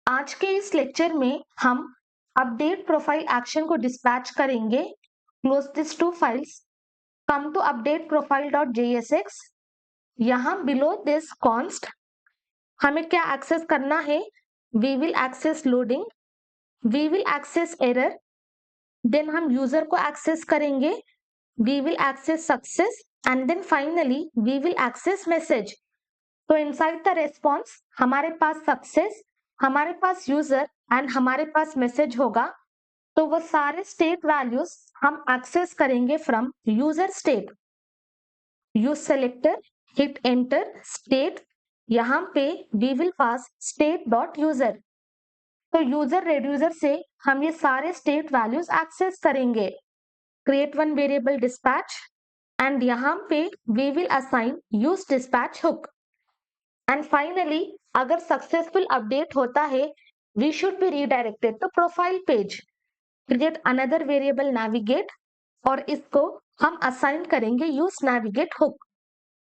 आज के इस लेक्चर में हम अपडेट प्रोफाइल एक्शन को डिस्पैच करेंगे। Close this two files, come to update profile dot JSX। यहाँ बिलो दिस कॉन्स्ट हमें क्या एक्सेस करना है? We will access loading, we will access error, then हम यूजर को एक्सेस करेंगे, we will access success and then finally we will access message. तो inside the response हमारे पास सक्सेस, हमारे पास यूजर एंड हमारे पास मैसेज होगा। तो वो सारे स्टेट वैल्यूज हम एक्सेस करेंगे from user state. Use selector, hit enter, state, यहाँ पे we will pass state dot user. तो यूजर रेड्यूसर से हम ये सारे स्टेट वैल्यूज एक्सेस करेंगे। Create one variable dispatch and यहाँ पे we will assign use dispatch hook. And finally अगर सक्सेसफुल अपडेट होता है we should be redirected to profile page. Create another variable navigate और इसको हम असाइन करेंगे यूज नेविगेट हुक।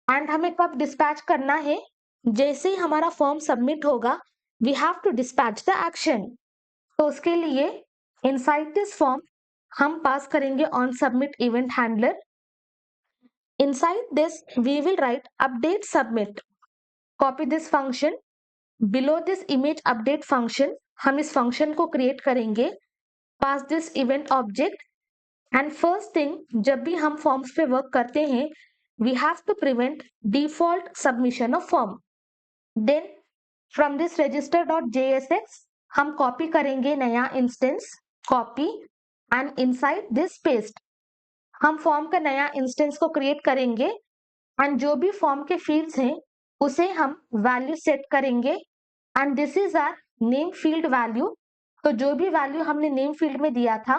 एंड हमें कब डिस्पैच करना है? जैसे ही हमारा फॉर्म सबमिट होगा we have to dispatch the action. तो उसके लिए इनसाइड दिस फॉर्म हम पास करेंगे on submit event handler. Inside this we will write update submit. Copy this function, below this image update function हम इस function को create करेंगे। Pass this event object and first thing जब भी हम forms पे वर्क करते हैं we have to prevent default submission of form. Then from this register dot JSX हम कॉपी करेंगे नया instance, copy and inside this paste हम फॉर्म का नया इंस्टेंस को क्रिएट करेंगे एंड जो भी फॉर्म के फील्ड्स हैं उसे हम वैल्यू सेट करेंगे and this is our name field value. तो जो भी वैल्यू हमने नेम फील्ड में दिया था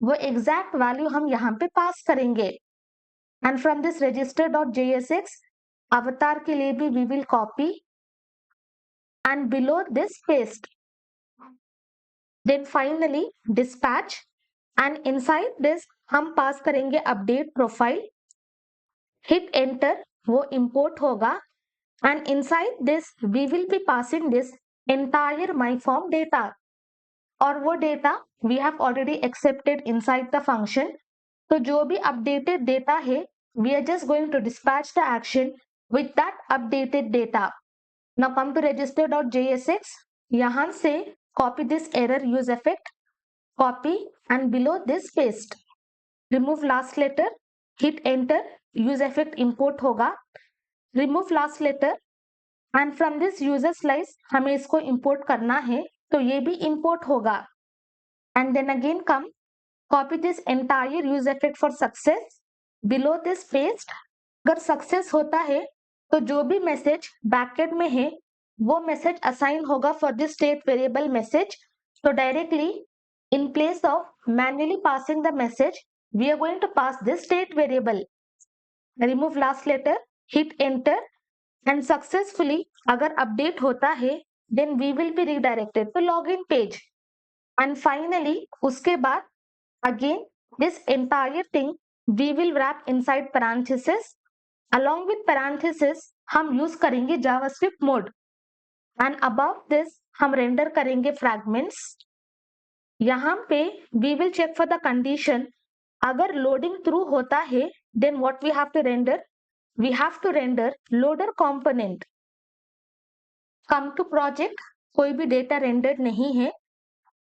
वो एग्जैक्ट वैल्यू हम यहाँ पे पास करेंगे। And from this register dot JSX avatar के लिए भी we will copy and below this paste. Then finally dispatch and inside this हम पास करेंगे अपडेट प्रोफाइल। हिट एंटर, वो इंपोर्ट होगा and inside this we will be passing this entire my form data और वो data we have already accepted inside the function. तो जो भी updated data है we are just going to dispatch the action with that updated data. Now come to register dot JSX, यहाँ से copy this error use effect, copy and below this paste. Remove last letter, hit enter, use effect import होगा। Remove last letter and from this user slice हमें इसको import करना है तो ये भी इंपोर्ट होगा। And then again come, copy this entire use effect for success, below this paste. अगर सक्सेस होता है तो जो भी मैसेज बैकेट में है वो मैसेज असाइन होगा for this state variable message. तो directly in place of manually passing the message we are going to pass this state variable. Remove last letter, hit enter and successfully अगर update होता है then we will be redirected to login page. And finally उसके बाद again this entire thing we will wrap inside parenthesis. Along with parenthesis हम use करेंगे JavaScript mode and above this हम render करेंगे fragments. यहाँ पे we will check for the condition, अगर loading true होता है then what we have to render, we have to render loader component. Come to project, कोई भी डेटा रेंडर्ड नहीं है।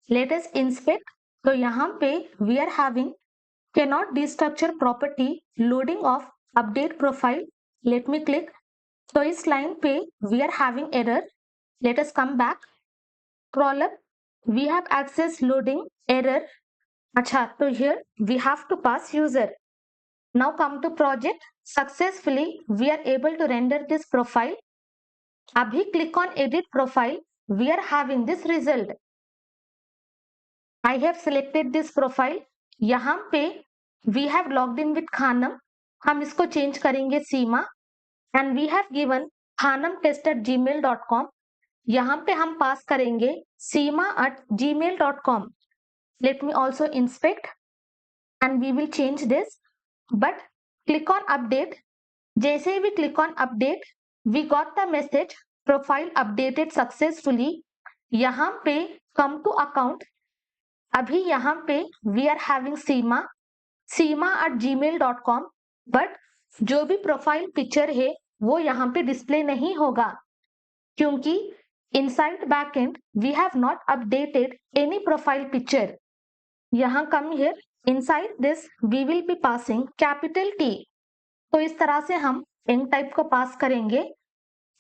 Let us inspect, तो यहाँ पे we are having cannot destructure property loading of update profile. Let me click, तो इस line पे we are having error. Let us come back, scroll up, we have access loading error। अच्छा, तो here we have to pass user। Now come to project, successfully we are able to render this profile। अभी click on edit profile, we are having this result। I have selected this profile, यहाँ पे we have logged in with Khanam, हम इसको change करेंगे सीमा and we have given khanamtest@gmail.com, यहाँ पे हम pass करेंगे seema@gmail.com। Let me also inspect and we will change this, but click on update। जैसे ही we click on update we got the message profile updated successfully यहाँ पे come to account, अभी यहाँ पे we are having seema@gmail.com, but जो भी profile picture है वो यहाँ पे डिस्प्ले नहीं होगा क्योंकि inside backend we have not updated any profile picture. यहाँ come here, inside this we will be passing capital T। तो इस तरह से हम इन टाइप को पास करेंगे।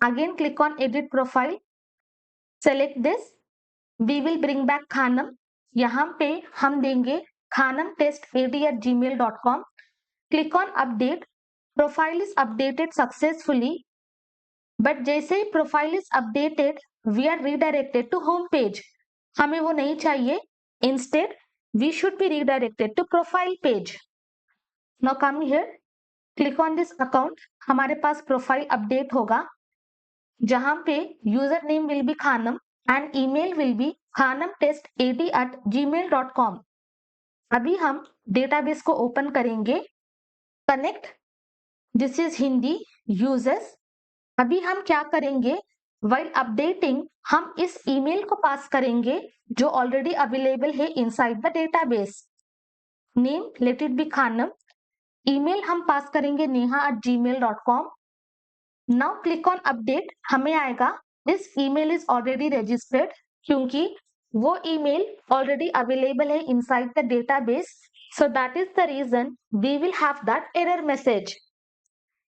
Again click on edit profile, select this, we will bring back Khanam. यहाँ पे हम देंगे khanamtest80@gmail.com। Click on update, profile is updated successfully, but जैसे ही profile is updated we are redirected to home page. हमें वो नहीं चाहिए, instead we should be redirected to profile page. Now come here, click on this account, हमारे पास profile update होगा जहां पे user name will B Khanam and email will be khanamtest80@gmail.com। अभी हम डेटाबेस को ओपन करेंगे, connect, this is Hindi users. अभी हम क्या करेंगे, व्हाइल अपडेटिंग हम इस ईमेल को पास करेंगे जो ऑलरेडी अवेलेबल है inside the database. Name let it be Khanam, email हम पास करेंगे neha@gmail.com। Now click on update, हमें आएगा this email is already registered, क्योंकि वो ईमेल ऑलरेडी अवेलेबल है inside the database, so that is the reason we will have that error message.